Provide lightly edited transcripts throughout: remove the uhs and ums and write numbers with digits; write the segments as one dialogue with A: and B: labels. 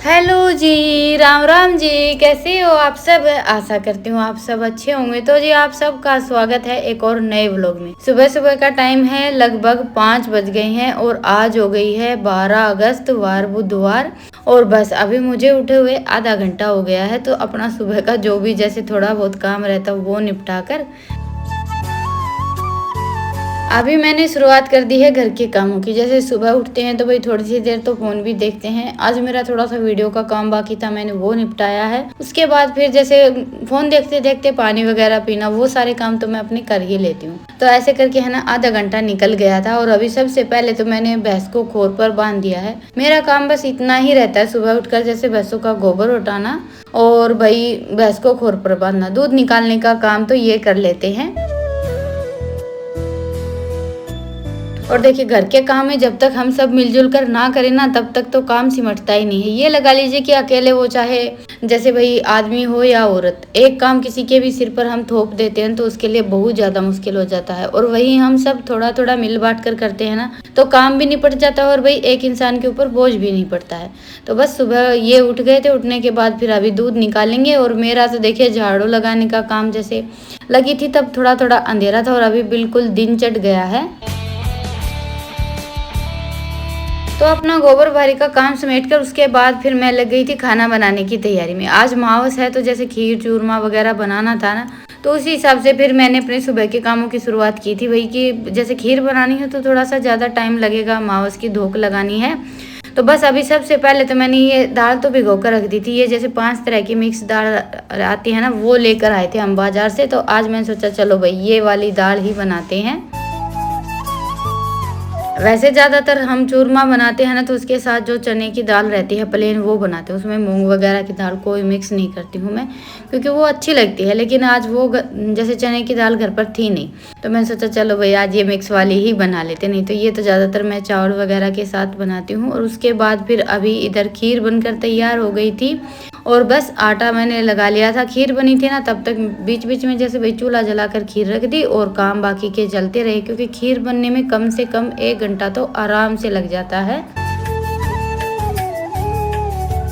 A: Hello जी, राम राम जी, कैसे हो आप सब। आशा करती हूँ आप सब अच्छे होंगे। तो जी आप सबका स्वागत है एक और नए व्लॉग में। सुबह सुबह का टाइम है, लगभग 5 बज गए हैं और आज हो गई है 12 अगस्त वार बुधवार। और बस अभी मुझे उठे हुए आधा घंटा हो गया है, तो अपना सुबह का जो भी जैसे थोड़ा बहुत काम रहता है वो निपटा कर अभी मैंने शुरुआत कर दी है घर के कामों की। जैसे सुबह उठते हैं तो भाई थोड़ी सी देर तो फोन भी देखते हैं। आज मेरा थोड़ा सा वीडियो का काम बाकी था, मैंने वो निपटाया है। उसके बाद फिर जैसे फोन देखते देखते पानी वगैरह पीना, वो सारे काम तो मैं अपने कर ही लेती हूँ। तो ऐसे करके है ना आधा घंटा निकल गया था। और अभी सबसे पहले तो मैंने भैंस को खोर पर बांध दिया है। मेरा काम बस इतना ही रहता है, सुबह उठकर जैसे भैंसों का गोबर उठाना और भाई भैंस को खोर पर बांधना, दूध निकालने का काम तो ये कर लेते हैं। और देखिए घर के काम में जब तक हम सब मिलजुल कर ना करें ना, तब तक तो काम सिमटता ही नहीं है। ये लगा लीजिए कि अकेले वो चाहे जैसे भाई आदमी हो या औरत, एक काम किसी के भी सिर पर हम थोप देते हैं तो उसके लिए बहुत ज्यादा मुश्किल हो जाता है। और वही हम सब थोड़ा थोड़ा मिल बांट कर करते हैं ना, तो काम भी निपट जाता है और भाई एक इंसान के ऊपर बोझ भी नहीं पड़ता है। तो बस सुबह ये उठ गए थे, उठने के बाद फिर अभी दूध निकालेंगे। और मेरा तो देखिए झाड़ू लगाने का काम जैसे लगी थी तब थोड़ा थोड़ा अंधेरा था और अभी बिल्कुल दिन चढ़ गया है। तो अपना गोबर बारी का काम समेट कर उसके बाद फिर मैं लग गई थी खाना बनाने की तैयारी में। आज मावस है तो जैसे खीर चूरमा वगैरह बनाना था ना, तो उसी हिसाब से फिर मैंने अपने सुबह के कामों की शुरुआत की थी। वही कि जैसे खीर बनानी है तो थोड़ा सा ज़्यादा टाइम लगेगा, मावस की धोख लगानी है। तो बस अभी सबसे पहले तो मैंने ये दाल तो भिगो कर रख दी थी। ये जैसे 5 तरह की मिक्स दाल आती है ना, वो लेकर आए थे हम बाजार से। तो आज मैंने सोचा चलो भाई ये वाली दाल ही बनाते हैं। वैसे ज़्यादातर हम चूरमा बनाते हैं ना, तो उसके साथ जो चने की दाल रहती है प्लेन, वो बनाते हैं। उसमें मूंग वगैरह की दाल कोई मिक्स नहीं करती हूँ मैं, क्योंकि वो अच्छी लगती है। लेकिन आज वो जैसे चने की दाल घर पर थी नहीं, तो मैंने सोचा चलो भाई आज ये मिक्स वाली ही बना लेते। नहीं तो ये तो ज़्यादातर मैं चावल वगैरह के साथ बनाती हूँ। और उसके बाद फिर अभी इधर खीर बनकर तैयार हो गई थी और बस आटा मैंने लगा लिया था। खीर बनी थी ना, तब तक बीच बीच में जैसे भाई चूल्हा जलाकर खीर रख दी और काम बाकी के चलते रहे, क्योंकि खीर बनने में कम से कम 1 घंटा तो आराम से लग जाता है।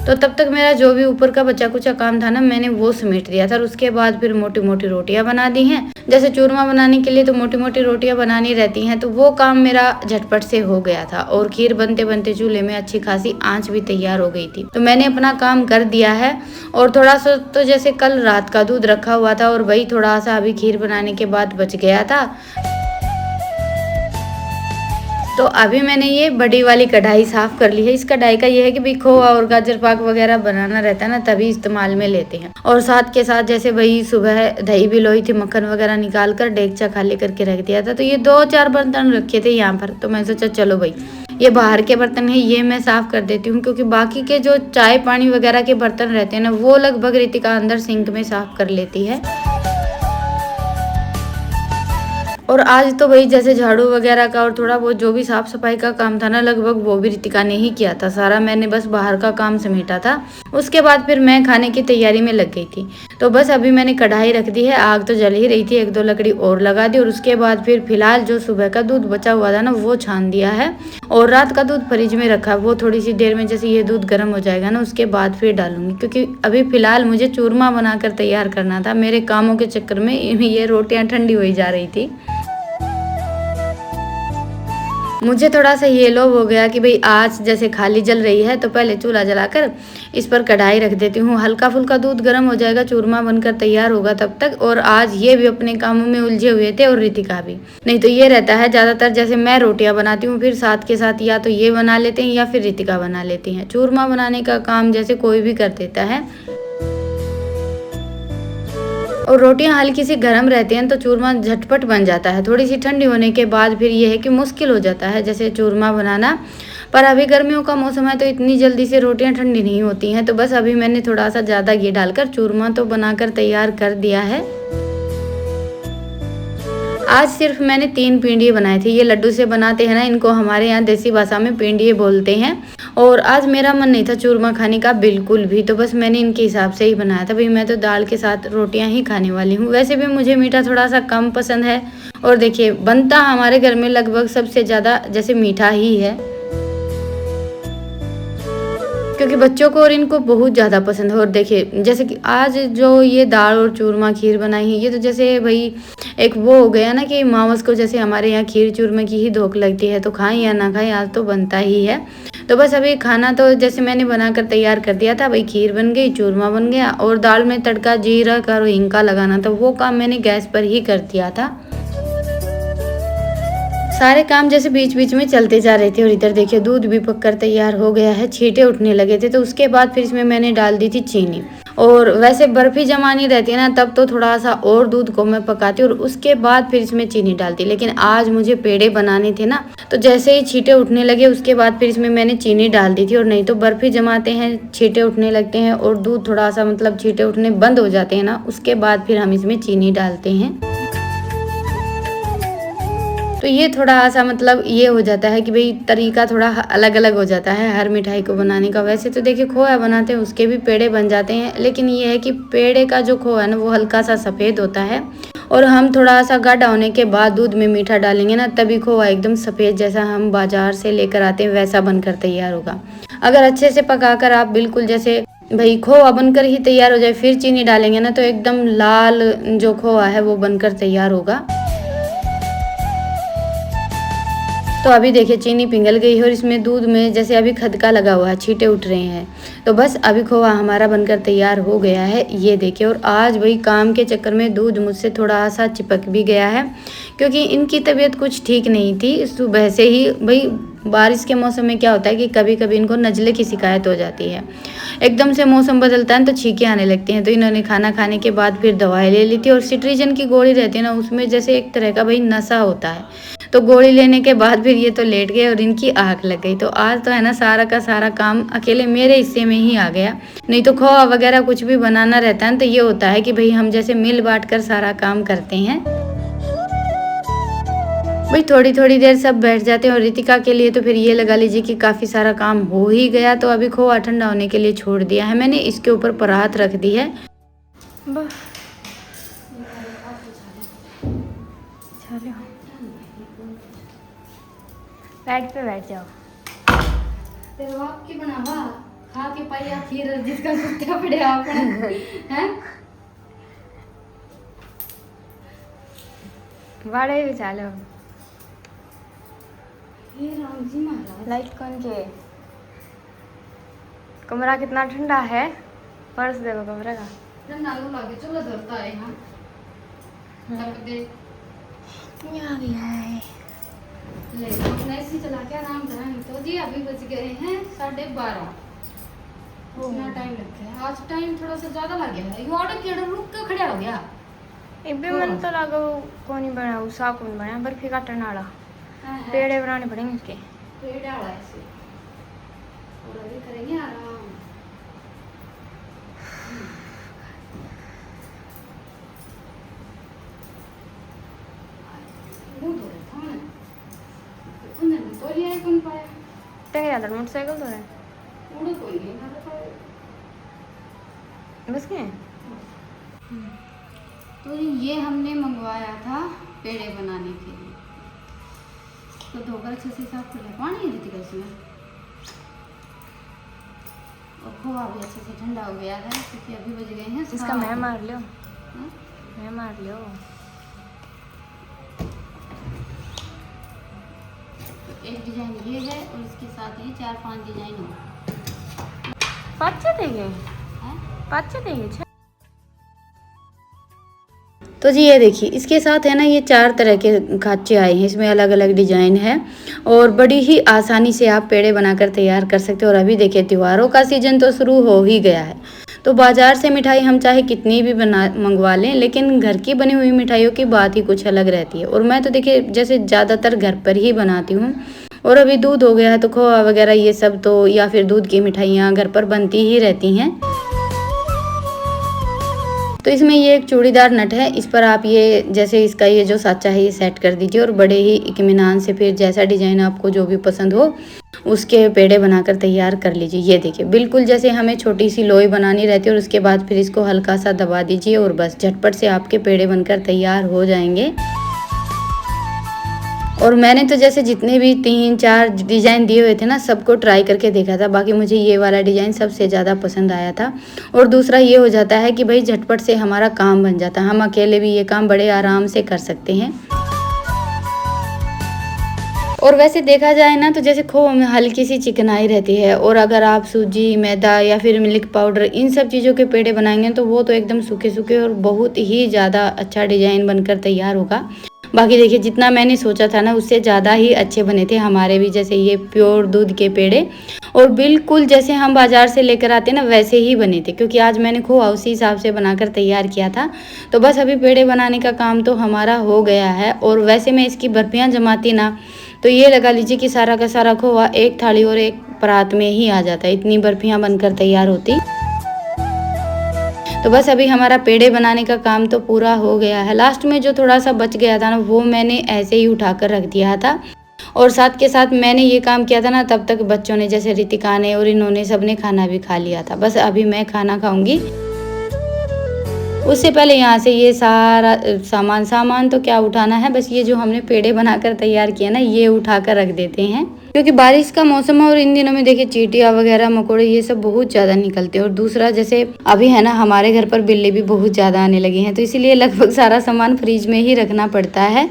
A: तो तब तक मेरा जो भी ऊपर का बचा कुचा काम था ना, मैंने वो समेट दिया था। और उसके बाद फिर मोटी मोटी रोटियां बना दी हैं। जैसे चूरमा बनाने के लिए तो मोटी मोटी रोटियां बनानी रहती हैं, तो वो काम मेरा झटपट से हो गया था। और खीर बनते बनते चूल्हे में अच्छी खासी आंच भी तैयार हो गई थी, तो मैंने अपना काम कर दिया है। और थोड़ा सा तो जैसे कल रात का दूध रखा हुआ था और वही थोड़ा सा अभी खीर बनाने के बाद बच गया था। तो अभी मैंने ये बड़ी वाली कढ़ाई साफ कर ली है। इस कढ़ाई का ये है कि भाई खोआ और गाजर पाक वगैरह बनाना रहता है ना, तभी इस्तेमाल में लेते हैं। और साथ के साथ जैसे वही सुबह दही भी लोई थी, मक्खन वगैरह निकाल कर डेगचा खाली करके रख दिया था। तो ये 2-4 बर्तन रखे थे यहाँ पर, तो मैं सोचा चलो भाई ये बाहर के बर्तन है, ये मैं साफ कर देती हूँ। क्योंकि बाकी के जो चाय पानी वगैरह के बर्तन रहते हैं ना, वो लगभग रितिका अंदर सिंक में साफ कर लेती है। और आज तो भाई जैसे झाड़ू वगैरह का और थोड़ा बहुत जो भी साफ सफाई का काम था ना, लगभग वो भी रितिका ने ही किया था सारा। मैंने बस बाहर का काम समेटा था। उसके बाद फिर मैं खाने की तैयारी में लग गई थी। तो बस अभी मैंने कढ़ाई रख दी है, आग तो जल ही रही थी, 1-2 लकड़ी और लगा दी। और उसके बाद फिर फिलहाल जो सुबह का दूध बचा हुआ था ना, वो छान दिया है। और रात का दूध फ्रिज में रखा, वो थोड़ी सी देर में जैसे ये दूध गर्म हो जाएगा ना, उसके बाद फिर डालूंगी। क्योंकि अभी फिलहाल मुझे चूरमा बनाकर तैयार करना था। मेरे कामों के चक्कर में ये रोटियां ठंडी हुई जा रही थी। मुझे थोड़ा सा ये लोभ हो गया कि भाई आज जैसे खाली जल रही है, तो पहले चूल्हा जलाकर इस पर कढ़ाई रख देती हूँ। हल्का फुल्का दूध गर्म हो जाएगा, चूरमा बनकर तैयार होगा तब तक। और आज ये भी अपने कामों में उलझे हुए थे और रितिका भी। नहीं तो ये रहता है ज़्यादातर जैसे मैं रोटियां बनाती हूँ, फिर साथ के साथ या तो ये बना लेते हैं या फिर रितिका बना लेती हैं। चूरमा बनाने का काम जैसे कोई भी कर देता है। और रोटियां हल्की सी गर्म रहती हैं तो चूरमा झटपट बन जाता है। थोड़ी सी ठंडी होने के बाद फिर ये है कि मुश्किल हो जाता है जैसे चूरमा बनाना। पर अभी गर्मियों का मौसम है तो इतनी जल्दी से रोटियां ठंडी नहीं होती हैं। तो बस अभी मैंने थोड़ा सा ज़्यादा घी डालकर चूरमा तो बनाकर तैयार कर दिया है। आज सिर्फ मैंने 3 पिंडिये बनाए थे। ये लड्डू से बनाते हैं ना, इनको हमारे यहाँ देसी भाषा में पिंडिये बोलते हैं। और आज मेरा मन नहीं था चूरमा खाने का बिल्कुल भी, तो बस मैंने इनके हिसाब से ही बनाया था। भाई मैं तो दाल के साथ रोटियां ही खाने वाली हूँ। वैसे भी मुझे मीठा थोड़ा सा कम पसंद है। और देखिए बनता हमारे घर में लगभग सबसे ज़्यादा जैसे मीठा ही है। क्योंकि बच्चों को और इनको बहुत ज़्यादा पसंद है। और देखिए जैसे कि आज जो ये दाल और चूरमा खीर बनाई है, ये तो जैसे भाई एक वो हो गया ना कि मावस को जैसे हमारे यहाँ खीर चूरमे की ही धोख लगती है, तो खाएं या ना खाएं आज तो बनता ही है। तो बस अभी खाना तो जैसे मैंने बनाकर तैयार कर दिया था, भाई खीर बन गई, चूरमा बन गया, और दाल में तड़का जीरा का और हींग का लगाना था, वो काम मैंने गैस पर ही कर दिया था। सारे काम जैसे बीच बीच में चलते जा रहे थे। और इधर देखिए दूध भी पककर तैयार हो गया है, छींटे उठने लगे थे। तो उसके बाद फिर इसमें मैंने डाल दी थी चीनी। और वैसे बर्फी जमानी रहती है ना, तब तो थोड़ा सा और दूध को मैं पकाती और उसके बाद फिर इसमें चीनी डालती। लेकिन आज मुझे पेड़े बनाने थे ना, तो जैसे ही छींटे उठने लगे उसके बाद फिर इसमें मैंने चीनी डाल दी थी। और नहीं तो बर्फी जमाते हैं, छींटे उठने लगते हैं और दूध थोड़ा सा मतलब छींटे उठने बंद हो जाते हैं ना, उसके बाद फिर हम इसमें चीनी डालते हैं। तो ये थोड़ा सा मतलब ये हो जाता है कि भाई तरीका थोड़ा अलग अलग हो जाता है हर मिठाई को बनाने का। वैसे तो देखिए खोया बनाते हैं उसके भी पेड़े बन जाते हैं, लेकिन ये है कि पेड़े का जो खोया है ना वो हल्का सा सफ़ेद होता है। और हम थोड़ा सा गाढ़ा होने के बाद दूध में मीठा डालेंगे ना, तभी खोया एकदम सफ़ेद जैसा हम बाजार से लेकर आते हैं वैसा बनकर तैयार होगा। अगर अच्छे से पकाकर आप बिल्कुल जैसे भाई खोआ बनकर ही तैयार हो जाए फिर चीनी डालेंगे ना, तो एकदम लाल जो खोआ है वो बनकर तैयार होगा। तो अभी देखिए चीनी पिघल गई है और इसमें दूध में जैसे अभी खदका लगा हुआ है, छींटे उठ रहे हैं। तो बस अभी खोआ हमारा बनकर तैयार हो गया है, ये देखिए। और आज भाई काम के चक्कर में दूध मुझसे थोड़ा सा चिपक भी गया है, क्योंकि इनकी तबीयत कुछ ठीक नहीं थी सुबह से ही। भाई बारिश के मौसम में क्या होता है कि कभी कभी इनको नज़ले की शिकायत हो जाती है, एकदम से मौसम बदलता है तो छींकें आने लगती हैं। तो इन्होंने खाना खाने के बाद फिर दवाई ले ली थी। और सिट्रीजन की गोली रहती है ना, उसमें जैसे एक तरह का भाई नशा होता है, तो गोली लेने के बाद फिर ये तो लेट गए और इनकी आँख लग गई। तो आज तो है ना सारा का सारा काम अकेले मेरे हिस्से में ही आ गया। नहीं तो खोआ वगैरह कुछ भी बनाना रहता है तो ये होता है कि भाई हम जैसे मिल बांट कर सारा काम करते हैं। भाई थोड़ी थोड़ी देर सब बैठ जाते हैं। और रितिका के लिए तो फिर ये लगा लीजिए कि काफ़ी सारा काम हो ही गया। तो अभी खोआ ठंडा होने के लिए छोड़ दिया है मैंने, इसके ऊपर परात रख दी है।
B: बेड पे बैठ जाओ।
A: तेरे बाप की बनावा खा के पाया खीर जिसका कुत्ता पड़े आपने हैं।
B: बड़े भी चालो।
A: हे राम जी महाराज,
B: लाइट कौन के? कमरा कितना ठंडा है, फर्श देखो कमरे का।
A: ठंडा लगे, चलो धरता है यहाँ तक दे
B: यहाँ भी है।
A: ले ऐसी चला के आराम करें। तो जी अभी बज गए हैं 12:30। इतना टाइम लग गया आज, टाइम थोड़ा सा ज्यादा लग गया है। ये ऑर्डर केड़ा रुक के खड़ा हो गया।
B: इबे मन तो लागो कोनी बना, उसा कौन बना, बर्फी काटने वाला। पेड़े बनाने पड़ेंगे इसके।
A: पेड़ डाला ऐसे और अभी करेंगे आराम।
B: मोटरसाइकिल तो है बस के।
A: तो ये हमने मंगवाया था पेड़े बनाने के लिए, तो धोकर अच्छे से साफ कर ले। पानी है रीतिका इसमें, और खोआ भी अच्छे से ठंडा हो गया है क्योंकि अभी बज गए हैं।
B: इसका मैं मार लियो, मैं मार लियो।
A: तो एक डिजाइन ये है और इसके साथ ये 4-5 डिजाइन हो।
B: पाँच देंगे, पाँच देंगे।
A: तो जी ये देखिए इसके साथ है ना ये 4 तरह के खांचे आए हैं, इसमें अलग अलग डिजाइन है और बड़ी ही आसानी से आप पेड़े बनाकर तैयार कर सकते हो। और अभी देखिए त्योहारों का सीजन तो शुरू हो ही गया है, तो बाजार से मिठाई हम चाहे कितनी भी मंगवा लें, लेकिन घर की बनी हुई मिठाइयों की बात ही कुछ अलग रहती है। और मैं तो देखिए जैसे ज़्यादातर घर पर ही बनाती हूँ। और अभी दूध हो गया है तो खोआ वगैरह ये सब तो या फिर दूध की मिठाइयाँ घर पर बनती ही रहती हैं। तो इसमें ये एक चूड़ीदार नट है, इस पर आप ये जैसे इसका ये जो साँचा है ये सेट कर दीजिए और बड़े ही इत्मीनान से फिर जैसा डिजाइन आपको जो भी पसंद हो उसके पेड़े बनाकर तैयार कर लीजिए। ये देखिए बिल्कुल जैसे हमें छोटी सी लोई बनानी रहती है और उसके बाद फिर इसको हल्का सा दबा दीजिए और बस झटपट से आपके पेड़े बनकर तैयार हो जाएंगे। और मैंने तो जैसे जितने भी 3-4 डिज़ाइन दिए हुए थे ना, सबको ट्राई करके देखा था। बाकी मुझे ये वाला डिज़ाइन सबसे ज़्यादा पसंद आया था। और दूसरा ये हो जाता है कि भाई झटपट से हमारा काम बन जाता है, हम अकेले भी ये काम बड़े आराम से कर सकते हैं। और वैसे देखा जाए ना तो जैसे खोए में हल्की सी चिकनाई रहती है, और अगर आप सूजी, मैदा या फिर मिल्क पाउडर इन सब चीज़ों के पेड़े बनाएंगे तो वो तो एकदम सूखे सूखे और बहुत ही ज़्यादा अच्छा डिज़ाइन बनकर तैयार होगा। बाकी देखिए, जितना मैंने सोचा था ना उससे ज़्यादा ही अच्छे बने थे हमारे भी जैसे ये प्योर दूध के पेड़े, और बिल्कुल जैसे हम बाज़ार से लेकर आते ना वैसे ही बने थे, क्योंकि आज मैंने खोआ उसी हिसाब से बनाकर तैयार किया था। तो बस अभी पेड़े बनाने का काम तो हमारा हो गया है। और वैसे मैं इसकी बर्फियाँ जमाती ना तो ये लगा लीजिए कि सारा का सारा खोआ एक थाली और एक परात में ही आ जाता है, इतनी बर्फियाँ बनकर तैयार होती। तो बस अभी हमारा पेड़े बनाने का काम तो पूरा हो गया है। लास्ट में जो थोड़ा सा बच गया था ना वो मैंने ऐसे ही उठाकर रख दिया था, और साथ के साथ मैंने ये काम किया था ना तब तक बच्चों ने जैसे रितिका ने और इन्होंने सबने खाना भी खा लिया था। बस अभी मैं खाना खाऊंगी, उससे पहले यहाँ से ये सारा सामान तो क्या उठाना है, बस ये जो हमने पेड़े बनाकर तैयार किया ना ये उठाकर रख देते हैं, क्योंकि बारिश का मौसम है और इन दिनों में देखिए चींटियाँ वगैरह मकोड़े ये सब बहुत ज़्यादा निकलते हैं। और दूसरा जैसे अभी है ना हमारे घर पर बिल्ली भी बहुत ज़्यादा आने लगी हैं, तो इसीलिए लगभग सारा सामान फ्रिज में ही रखना पड़ता है।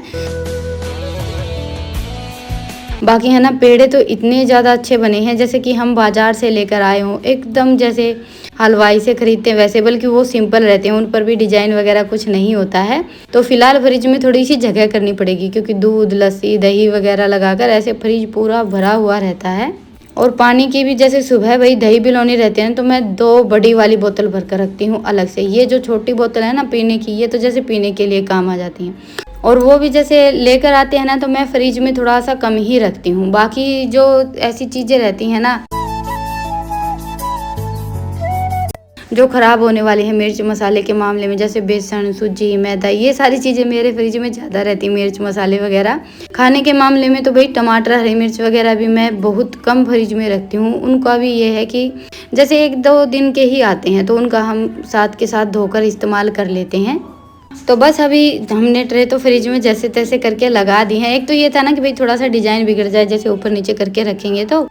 A: बाकी है ना पेड़े तो इतने ज़्यादा अच्छे बने हैं जैसे कि हम बाज़ार से लेकर आए हों, एकदम जैसे हलवाई से खरीदते हैं वैसे, बल्कि वो सिंपल रहते हैं, उन पर भी डिजाइन वगैरह कुछ नहीं होता है। तो फिलहाल फ्रिज में थोड़ी सी जगह करनी पड़ेगी, क्योंकि दूध, लस्सी, दही वगैरह लगाकर ऐसे फ्रिज पूरा भरा हुआ रहता है। और पानी की भी जैसे सुबह भाई दही बिलोनी रहते हैं तो मैं 2 बड़ी वाली बोतल भर कर रखती हूँ अलग से। ये जो छोटी बोतल है ना पीने की, ये तो जैसे पीने के लिए काम आ जाती हैं, और वो भी जैसे लेकर आते हैं ना तो मैं फ्रिज में थोड़ा सा कम ही रखती हूँ। बाकी जो ऐसी चीज़ें रहती हैं ना जो ख़राब होने वाली है मिर्च मसाले के मामले में, जैसे बेसन, सूजी, मैदा, ये सारी चीज़ें मेरे फ्रिज में ज़्यादा रहती हैं, मिर्च मसाले वगैरह। खाने के मामले में तो भाई टमाटर, हरी मिर्च वगैरह भी मैं बहुत कम फ्रिज में रखती हूँ। उनका भी ये है कि जैसे 1-2 दिन के ही आते हैं तो उनका हम साथ के साथ धोकर इस्तेमाल कर लेते हैं। तो बस अभी हमने ट्रे तो फ्रिज में जैसे तैसे करके लगा दी हैं। एक तो ये था ना कि भाई थोड़ा सा डिज़ाइन बिगड़ जाए, जैसे ऊपर नीचे करके रखेंगे तो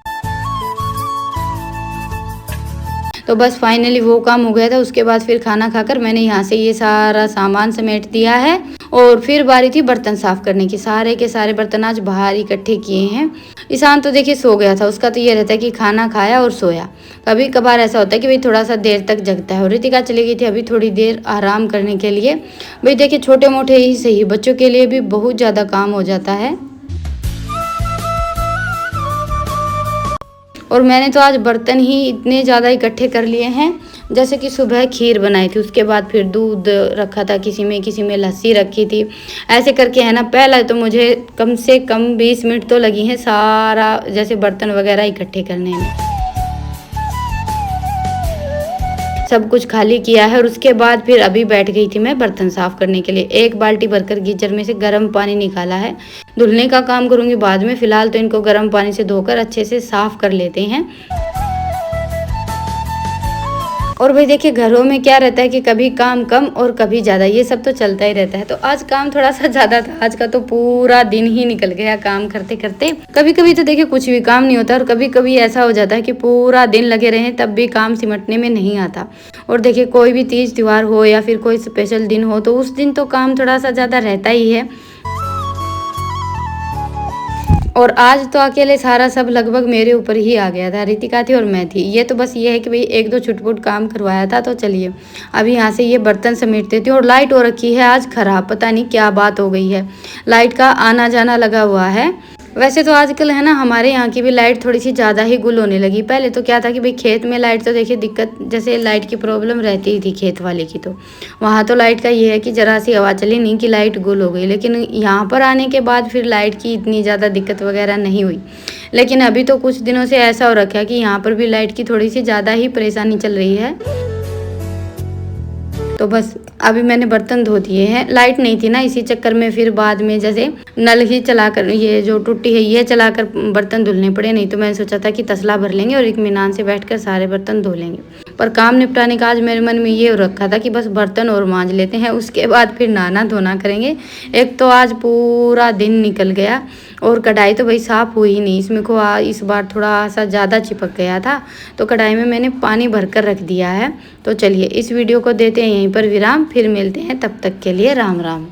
A: बस फाइनली वो काम हो गया था। उसके बाद फिर खाना खाकर मैंने यहाँ से ये सारा सामान समेट दिया है, और फिर बारी थी बर्तन साफ़ करने की। सारे के सारे बर्तन आज बाहर इकट्ठे किए हैं। ईशान तो देखिए सो गया था, उसका तो ये रहता है कि खाना खाया और सोया। कभी कभार ऐसा होता है कि भाई थोड़ा सा देर तक जगता है। और रितिका चली गई थी अभी थोड़ी देर आराम करने के लिए। भाई देखिए छोटे मोटे ही सही, बच्चों के लिए भी बहुत ज़्यादा काम हो जाता है। और मैंने तो आज बर्तन ही इतने ज़्यादा इकट्ठे कर लिए हैं, जैसे कि सुबह खीर बनाई थी, उसके बाद फिर दूध रखा था, किसी में लस्सी रखी थी। ऐसे करके है ना पहला तो मुझे कम से कम 20 मिनट तो लगी हैं सारा जैसे बर्तन वगैरह इकट्ठे करने में। सब कुछ खाली किया है और उसके बाद फिर अभी बैठ गई थी मैं बर्तन साफ़ करने के लिए। 1 बाल्टी भरकर गीजर में से गर्म पानी निकाला है। धुलने का काम करूँगी बाद में, फ़िलहाल तो इनको गर्म पानी से धोकर अच्छे से साफ़ कर लेते हैं। और भाई देखिए घरों में क्या रहता है कि कभी काम कम और कभी ज़्यादा, ये सब तो चलता ही रहता है। तो आज काम थोड़ा सा ज़्यादा था, आज का तो पूरा दिन ही निकल गया काम करते करते। कभी कभी तो देखिए कुछ भी काम नहीं होता, और कभी कभी ऐसा हो जाता है कि पूरा दिन लगे रहें तब भी काम सिमटने में नहीं आता। और देखिए कोई भी तीज त्यौहार हो या फिर कोई स्पेशल दिन हो तो उस दिन तो काम थोड़ा सा ज़्यादा रहता ही है। और आज तो अकेले सारा सब लगभग मेरे ऊपर ही आ गया था। रितिका थी और मैं थी। ये तो बस ये है कि भाई 1-2 छुटपुट काम करवाया था। तो चलिए अभी यहाँ से ये बर्तन समेट देती हूँ। और लाइट हो रखी है आज ख़राब, पता नहीं क्या बात हो गई है, लाइट का आना जाना लगा हुआ है। वैसे तो आजकल है ना हमारे यहाँ की भी लाइट थोड़ी सी ज़्यादा ही गुल होने लगी। पहले तो क्या था कि भाई खेत में लाइट तो देखिए दिक्कत, जैसे लाइट की प्रॉब्लम रहती ही थी खेत वाले की, तो वहाँ तो लाइट का ये है कि ज़रा सी हवा चली नहीं कि लाइट गुल हो गई। लेकिन यहाँ पर आने के बाद फिर लाइट की इतनी ज़्यादा दिक्कत वगैरह नहीं हुई। लेकिन अभी तो कुछ दिनों से ऐसा हो रखा है कि यहाँ पर भी लाइट की थोड़ी सी ज़्यादा ही परेशानी चल रही है। तो बस अभी मैंने बर्तन धो दिए हैं। लाइट नहीं थी ना, इसी चक्कर में फिर बाद में जैसे नल ही चलाकर, ये जो टूटी है ये चलाकर बर्तन धुलने पड़े। नहीं तो मैंने सोचा था कि तसला भर लेंगे और इत्मीनान से बैठकर सारे बर्तन धो लेंगे। पर काम निपटाने का आज मेरे मन में ये रखा था कि बस बर्तन और मांज लेते हैं, उसके बाद फिर नहाना धोना करेंगे। एक तो आज पूरा दिन निकल गया और कढ़ाई तो भाई साफ़ हुई ही नहीं। इसमें को इस बार थोड़ा सा ज़्यादा चिपक गया था, तो कढ़ाई में मैंने पानी भरकर रख दिया है। तो चलिए इस वीडियो को देते हैं यहीं पर विराम, फिर मिलते हैं, तब तक के लिए राम राम।